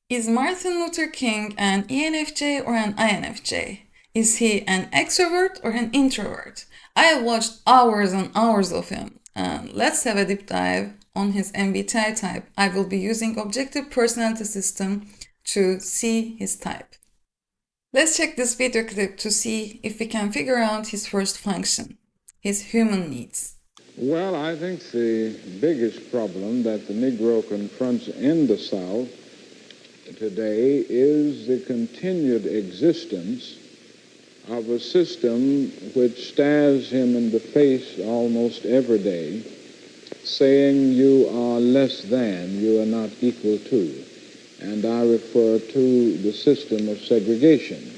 Is Martin Luther King an ENFJ or an INFJ? Is he an extrovert or an introvert? I have watched hours and hours of him, and let's have a deep dive on his MBTI type. I will be using Objective Personality System to see his type. Let's check this video clip to see if we can figure out his first function, his human needs. Well, I think the biggest problem that the Negro confronts in the South today is the continued existence of a system which stares him in the face almost every day, saying you are less than, you are not equal to. And I refer to the system of segregation.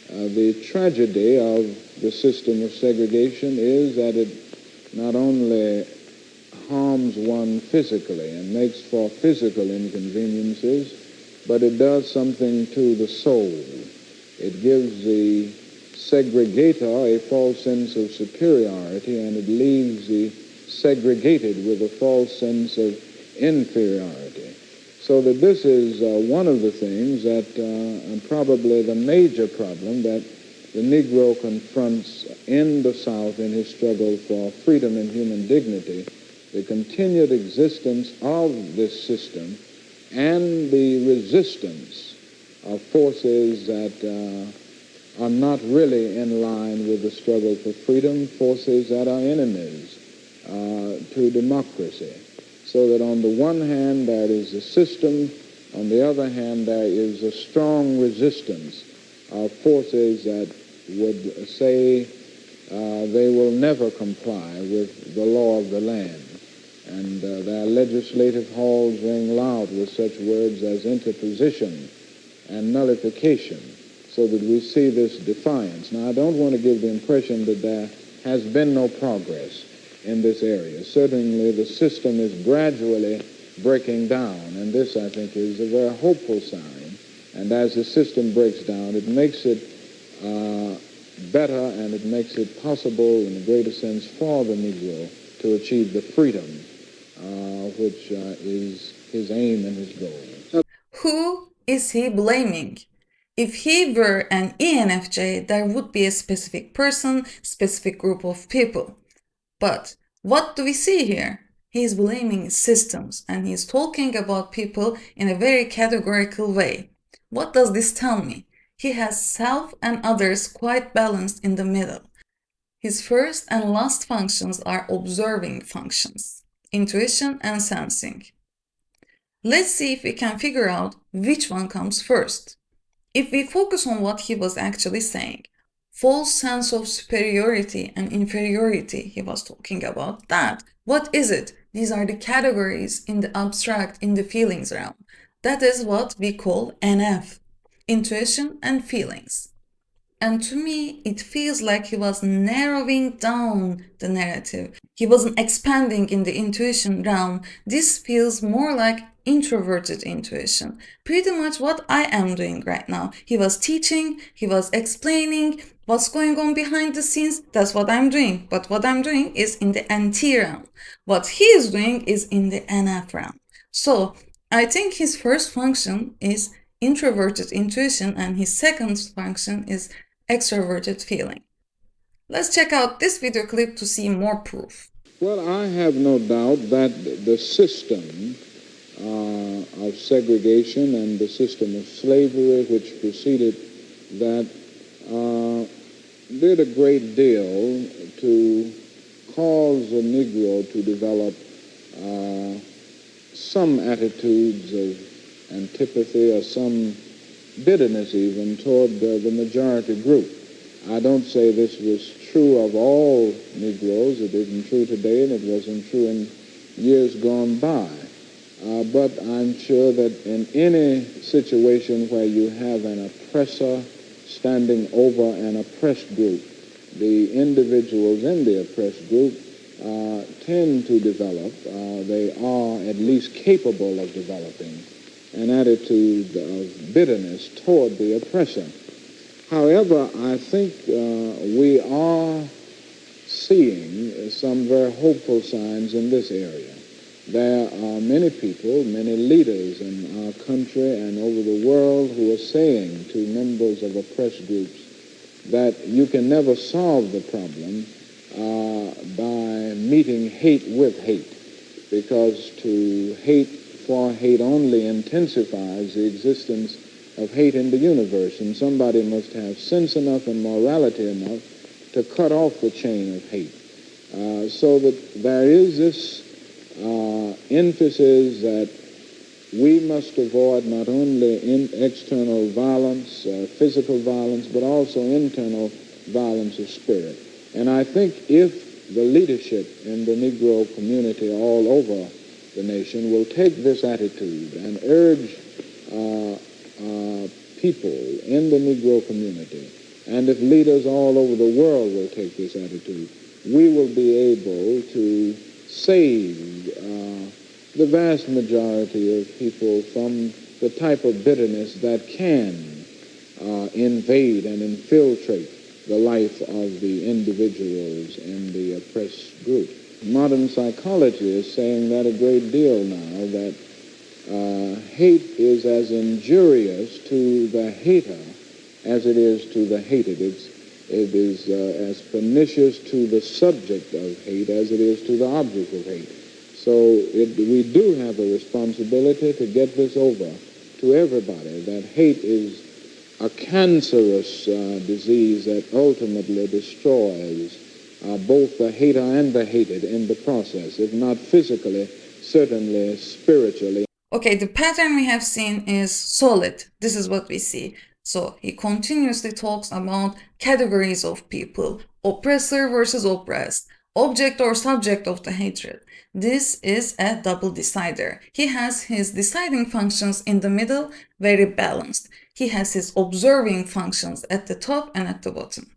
The tragedy of the system of segregation is that it not only harms one physically and makes for physical inconveniences, but it does something to the soul. It gives the segregator a false sense of superiority, and it leaves the segregated with a false sense of inferiority. So that this is one of the things that, and probably the major problem that the Negro confronts in the South in his struggle for freedom and human dignity, the continued existence of this system and the resistance of forces that are not really in line with the struggle for freedom, forces that are enemies to democracy. So that on the one hand there is a system, on the other hand there is a strong resistance of forces that would say they will never comply with the law of the land. And their legislative halls ring loud with such words as interposition and nullification, so that we see this defiance. Now, I don't want to give the impression that there has been no progress in this area. Certainly, the system is gradually breaking down, and this, I think, is a very hopeful sign. And as the system breaks down, it makes it better, and it makes it possible, in a greater sense, for the Negro to achieve the freedom which is his aim and his goal. Who is he blaming? If he were an ENFJ, there would be a specific person, specific group of people. But what do we see here? He is blaming systems, and he is talking about people in a very categorical way. What does this tell me? He has self and others quite balanced in the middle. His first and last functions are observing functions, intuition and sensing. Let's see if we can figure out which one comes first. If we focus on what he was actually saying, false sense of superiority and inferiority he was talking about, that, what is it? These are the categories in the abstract, in the feelings realm. That is what we call NF, intuition and feelings. And to me, it feels like he was narrowing down the narrative. He wasn't expanding in the intuition realm. This feels more like introverted intuition. Pretty much what I am doing right now. He was teaching, he was explaining what's going on behind the scenes. That's what I'm doing. But what I'm doing is in the NT realm. What he is doing is in the NF realm. So I think his first function is introverted intuition, and his second function is extroverted feeling. Let's check out this video clip to see more proof. Well, I have no doubt that the system of segregation and the system of slavery which preceded that did a great deal to cause a Negro to develop some attitudes of antipathy or some bitterness even toward the majority group. I don't say this was true of all Negroes. It isn't true today, and it wasn't true in years gone by. But I'm sure that in any situation where you have an oppressor standing over an oppressed group, the individuals in the oppressed group tend to develop, they are at least capable of developing an attitude of bitterness toward the oppressor. However, I think we are seeing some very hopeful signs in this area. There are many people, many leaders in our country and over the world who are saying to members of oppressed groups that you can never solve the problem by meeting hate with hate, because to hate for hate only intensifies the existence of hate in the universe, and somebody must have sense enough and morality enough to cut off the chain of hate. So that there is this emphasis that we must avoid not only external violence, physical violence, but also internal violence of spirit. And I think if the leadership in the Negro community all over the nation will take this attitude and urge people in the Negro community, and if leaders all over the world will take this attitude, we will be able to save the vast majority of people from the type of bitterness that can invade and infiltrate the life of the individuals in the oppressed group. Modern psychology is saying that a great deal now, that hate is as injurious to the hater as it is to the hated. It is as pernicious to the subject of hate as it is to the object of hate. So we do have a responsibility to get this over to everybody, that hate is a cancerous disease that ultimately destroys both the hater and the hated in the process, if not physically, certainly spiritually. Okay, the pattern we have seen is solid. This is what we see. So he continuously talks about categories of people, oppressor versus oppressed, object or subject of the hatred. This is a double decider. He has his deciding functions in the middle, very balanced. He has his observing functions at the top and at the bottom.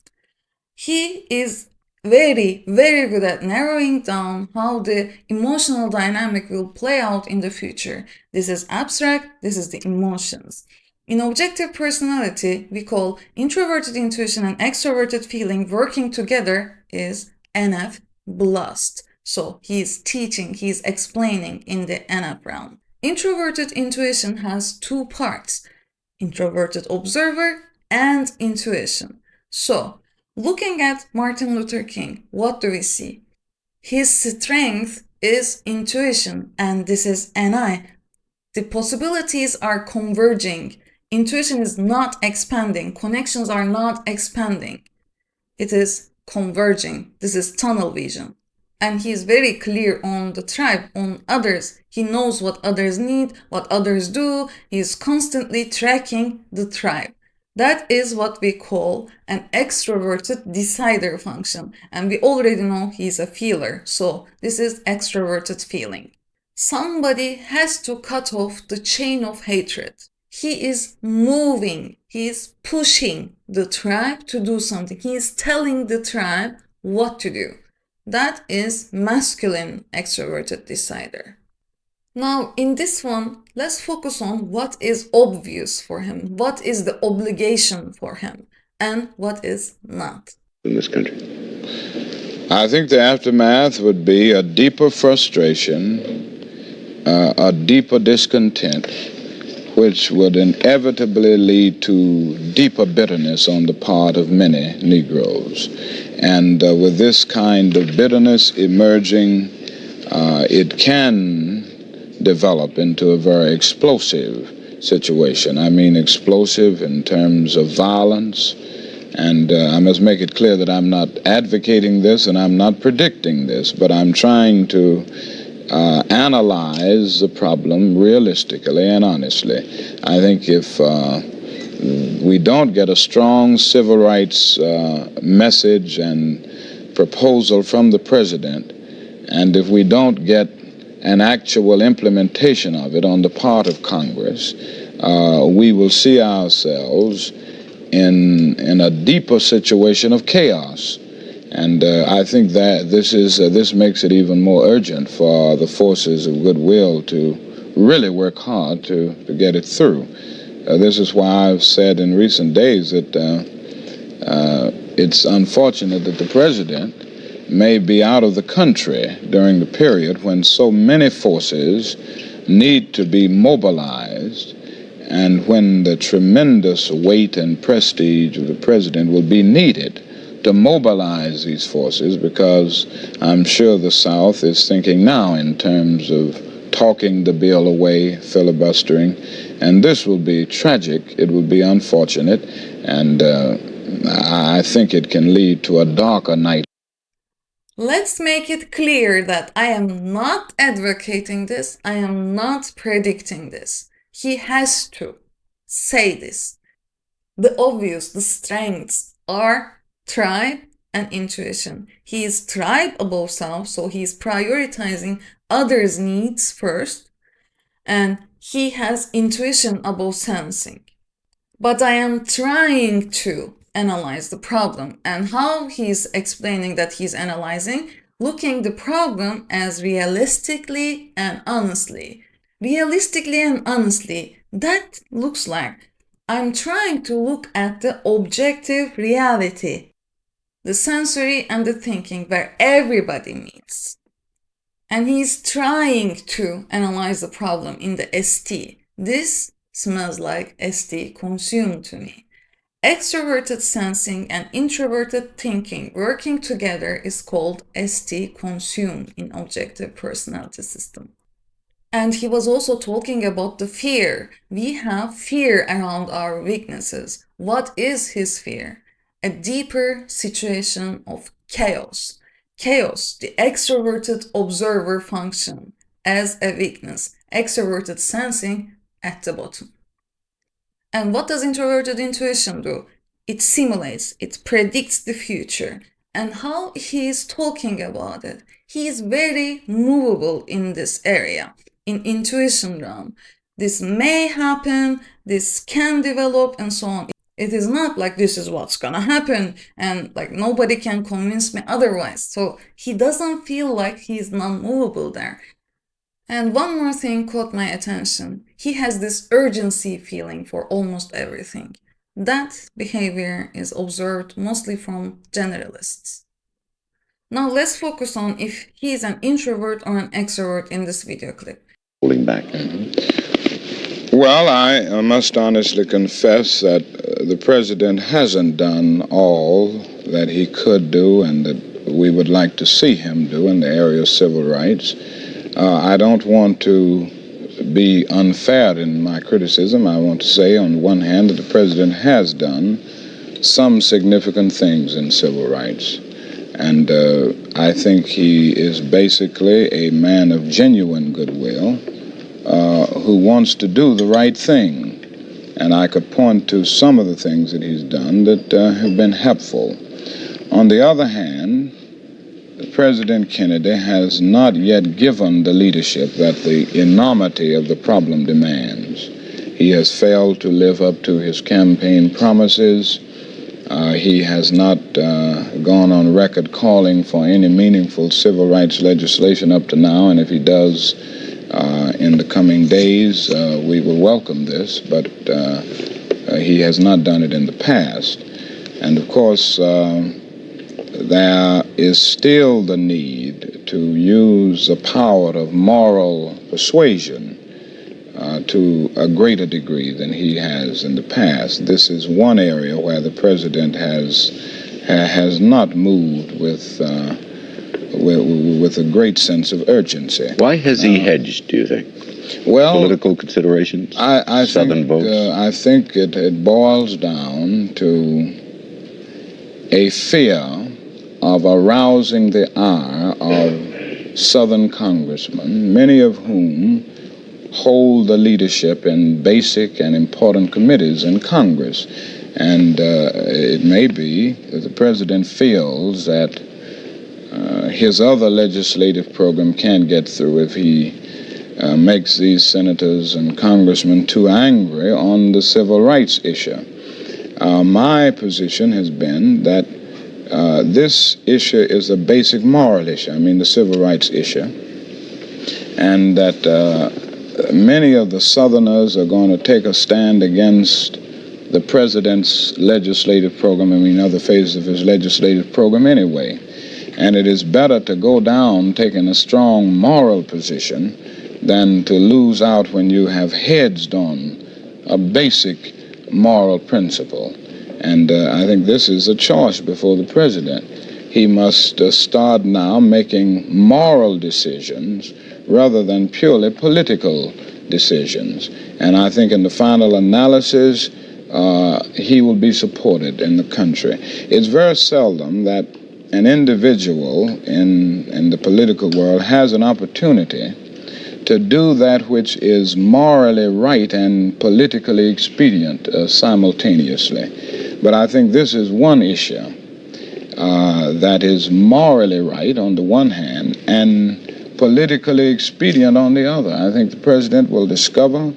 He is very, very good at narrowing down how the emotional dynamic will play out in the future. This is abstract, this is the emotions. In objective personality, we call introverted intuition and extroverted feeling working together is NF blast. So he's teaching, he's explaining in the NF realm. Introverted intuition has two parts, introverted observer and intuition. So, looking at Martin Luther King, what do we see? His strength is intuition, and this is NI. The possibilities are converging. Intuition is not expanding. Connections are not expanding. It is converging. This is tunnel vision. And he is very clear on the tribe, on others. He knows what others need, what others do. He is constantly tracking the tribe. That is what we call an extroverted decider function. And we already know he's a feeler. So this is extroverted feeling. Somebody has to cut off the chain of hatred. He is moving. He is pushing the tribe to do something. He is telling the tribe what to do. That is masculine extroverted decider. Now, in this one, let's focus on what is obvious for him, what is the obligation for him, and what is not. In this country, I think the aftermath would be a deeper frustration, a deeper discontent, which would inevitably lead to deeper bitterness on the part of many Negroes. And with this kind of bitterness emerging, it can develop into a very explosive situation. I mean explosive in terms of violence. And I must make it clear that I'm not advocating this and I'm not predicting this, but I'm trying to analyze the problem realistically and honestly. I think if we don't get a strong civil rights message and proposal from the president, and if we don't get an actual implementation of it on the part of Congress, we will see ourselves in a deeper situation of chaos. And I think that this makes it even more urgent for the forces of goodwill to really work hard to get it through. This is why I've said in recent days that it's unfortunate that the president may be out of the country during the period when so many forces need to be mobilized, and when the tremendous weight and prestige of the president will be needed to mobilize these forces, because I'm sure the South is thinking now in terms of talking the bill away, filibustering, and this will be tragic, it will be unfortunate, and I think it can lead to a darker night. Let's make it clear that I am not advocating this, I am not predicting this. He has to say this. The obvious, the strengths are tribe and intuition. He is tribe above self, so he is prioritizing others' needs first, and he has intuition above sensing. But I am trying to analyze the problem, and how he's explaining that he's analyzing, looking the problem as realistically and honestly. Realistically and honestly, that looks like I'm trying to look at the objective reality, the sensory and the thinking where everybody meets. And he's trying to analyze the problem in the ST. This smells like ST consume to me. Extroverted sensing and introverted thinking working together is called ST consume in objective personality system. And he was also talking about the fear. We have fear around our weaknesses. What is his fear? A deeper situation of chaos. Chaos, the extroverted observer function as a weakness. Extroverted sensing at the bottom. And what does introverted intuition do? It simulates, it predicts the future. And how he is talking about it, he is very movable in this area. In intuition realm, this may happen, this can develop, and so on. It is not like this is what's gonna happen and like nobody can convince me otherwise. So he doesn't feel like he's non-movable there. And one more thing caught my attention. He has this urgency feeling for almost everything. That behavior is observed mostly from generalists. Now let's focus on if he is an introvert or an extrovert in this video clip. Holding back. Well, I must honestly confess that the president hasn't done all that he could do and that we would like to see him do in the area of civil rights. I don't want to be unfair in my criticism. I want to say, on one hand, that the president has done some significant things in civil rights. And I think he is basically a man of genuine goodwill who wants to do the right thing. And I could point to some of the things that he's done that have been helpful. On the other hand, President Kennedy has not yet given the leadership that the enormity of the problem demands. He has failed to live up to his campaign promises. He has not gone on record calling for any meaningful civil rights legislation up to now, and if he does in the coming days, we will welcome this, but he has not done it in the past. And of course, there is still the need to use the power of moral persuasion to a greater degree than he has in the past. This is one area where the president has not moved with a great sense of urgency. Why has he hedged, do you think? Well, political considerations, Southern votes? I think it boils down to a fear of arousing the ire of Southern congressmen, many of whom hold the leadership in basic and important committees in Congress. And it may be that the president feels that his other legislative program can't get through if he makes these senators and congressmen too angry on the civil rights issue. My position has been that this issue is a basic moral issue, the civil rights issue, and that many of the Southerners are going to take a stand against the president's legislative program, other phases of his legislative program anyway. And it is better to go down taking a strong moral position than to lose out when you have hedged on a basic moral principle. And I think this is a choice before the president. He must start now making moral decisions rather than purely political decisions. And I think in the final analysis, he will be supported in the country. It's very seldom that an individual in the political world has an opportunity to do that which is morally right and politically expedient simultaneously. But I think this is one issue that is morally right on the one hand and politically expedient on the other. I think the president will discover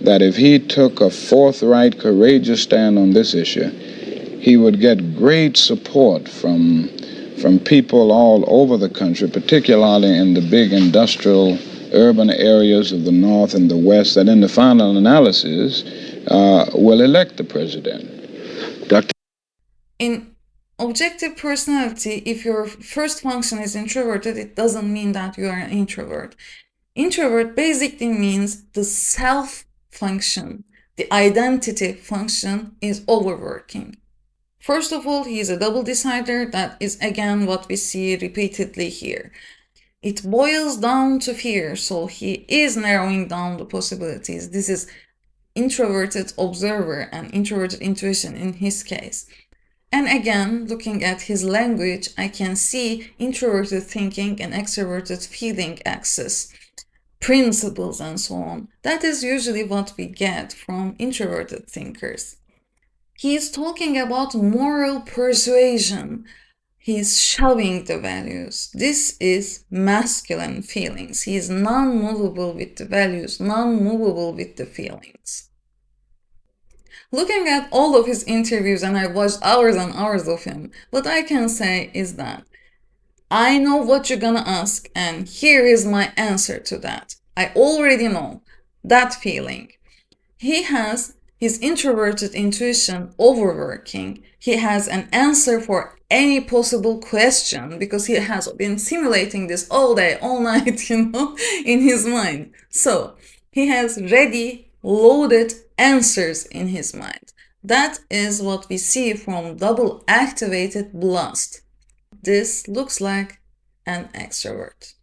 that if he took a forthright, courageous stand on this issue, he would get great support from people all over the country, particularly in the big industrial urban areas of the North and the West, that in the final analysis will elect the president. Dr. In objective personality, if your first function is introverted, it doesn't mean that you are an introvert. Introvert basically means the self function, the identity function is overworking. First of all, he is a double decider. That is again what we see repeatedly here. It boils down to fear, so he is narrowing down the possibilities. This is introverted observer and introverted intuition in his case. And again, looking at his language, I can see introverted thinking and extroverted feeling axis, principles and so on. That is usually what we get from introverted thinkers. He is talking about moral persuasion. He is shoving the values. This is masculine feelings. He is non-movable with the values, non-movable with the feelings. Looking at all of his interviews, and I watched hours and hours of him, what I can say is that I know what you're gonna ask, and here is my answer to that. I already know that feeling. He has his introverted intuition overworking. He has an answer for any possible question because he has been simulating this all day, all night, in his mind. So he has ready, loaded answers in his mind. That is what we see from double activated blast. This looks like an extrovert.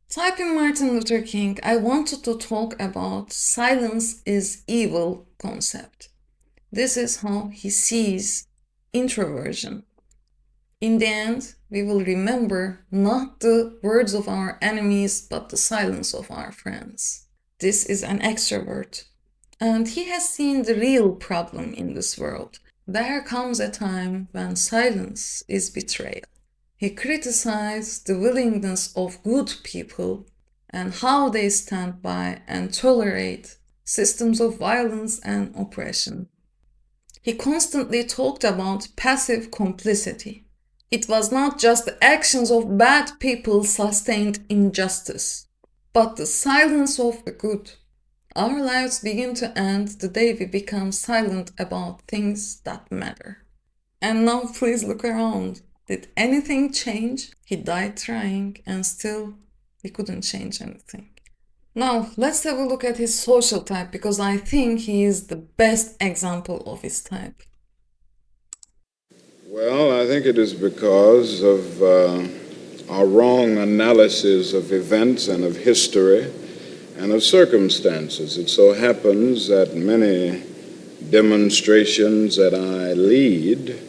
Typing Martin Luther King, I wanted to talk about silence is evil concept. This is how he sees introversion. In the end, we will remember not the words of our enemies, but the silence of our friends. This is an extrovert, and he has seen the real problem in this world. There comes a time when silence is betrayal. He criticized the willingness of good people and how they stand by and tolerate systems of violence and oppression. He constantly talked about passive complicity. It was not just the actions of bad people sustained injustice, but the silence of the good. Our lives begin to end the day we become silent about things that matter. And now please look around. Did anything change? He died trying, and still he couldn't change anything. Now, let's have a look at his social type, because I think he is the best example of his type. Well, I think it is because of our wrong analysis of events and of history and of circumstances. It so happens that many demonstrations that I lead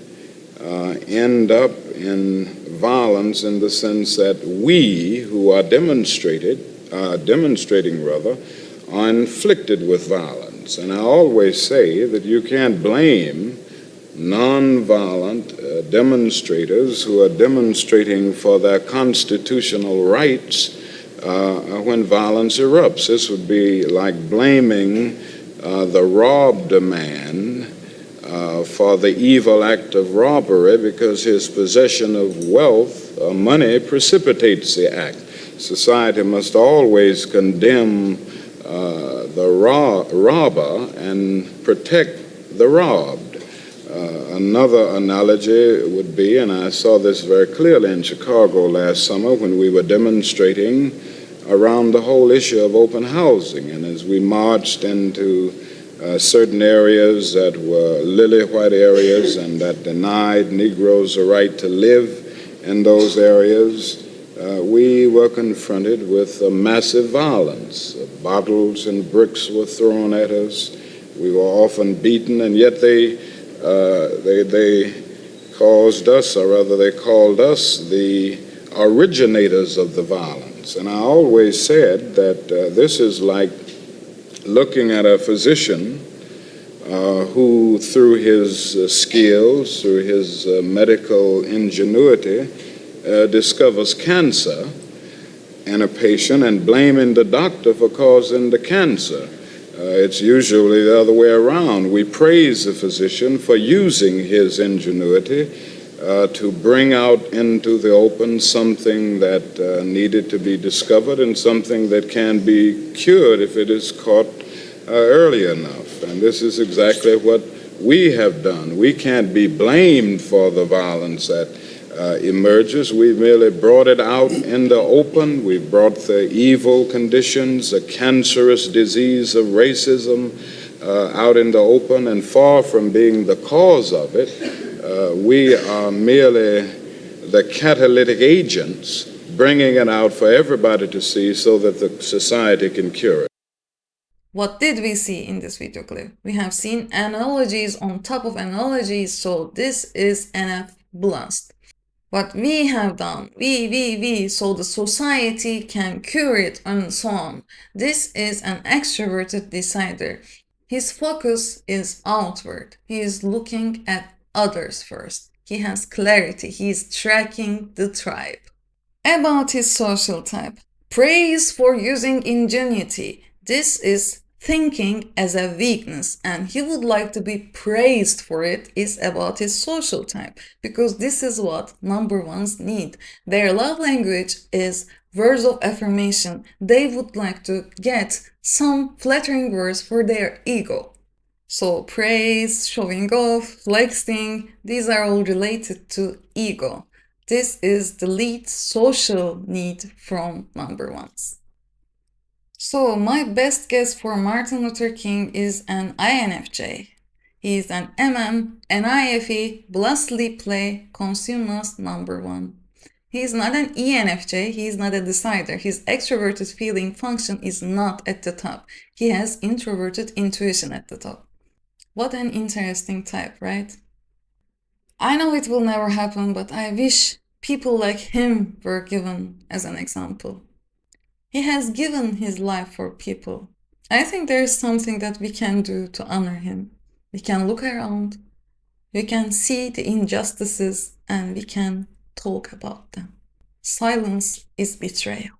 end up in violence in the sense that we who are demonstrating are inflicted with violence. And I always say that you can't blame nonviolent demonstrators who are demonstrating for their constitutional rights when violence erupts. This would be like blaming the robbed man for the evil act of robbery because his possession of wealth or money precipitates the act. Society must always condemn the robber and protect the robbed. Another analogy would be, and I saw this very clearly in Chicago last summer when we were demonstrating around the whole issue of open housing. And as we marched into certain areas that were lily white areas and that denied Negroes the right to live in those areas, we were confronted with massive violence. Bottles and bricks were thrown at us. We were often beaten, and yet they caused us, or rather they called us, the originators of the violence. And I always said that this is like looking at a physician who, through his skills, through his medical ingenuity, discovers cancer in a patient and blaming the doctor for causing the cancer. It's usually the other way around. We praise the physician for using his ingenuity to bring out into the open something that needed to be discovered and something that can be cured if it is caught early enough. And this is exactly what we have done. We can't be blamed for the violence that emerges. We merely brought it out in the open. We brought the evil conditions, the cancerous disease of racism out in the open, and far from being the cause of it, we are merely the catalytic agents bringing it out for everybody to see so that the society can cure it. What did we see in this video clip? We have seen analogies on top of analogies, so this is NF Blast. What we have done, so the society can cure it and so on. This is an extroverted decider. His focus is outward. He is looking at others first. He has clarity. He is tracking the tribe. About his social type, praise for using ingenuity. This is thinking as a weakness, and he would like to be praised for it. Is about his social type, because this is what number ones need. Their love language is words of affirmation. They would like to get some flattering words for their ego. So praise, showing off, flexing, these are all related to ego. This is the lead social need from number ones. So my best guess for Martin Luther King is an INFJ. He is an NIFE, plus sleep play, consumers number one. He is not an ENFJ, he is not a decider. His extroverted feeling function is not at the top. He has introverted intuition at the top. What an interesting type, right? I know it will never happen, but I wish people like him were given as an example. He has given his life for people. I think there is something that we can do to honor him. We can look around, we can see the injustices, and we can talk about them. Silence is betrayal.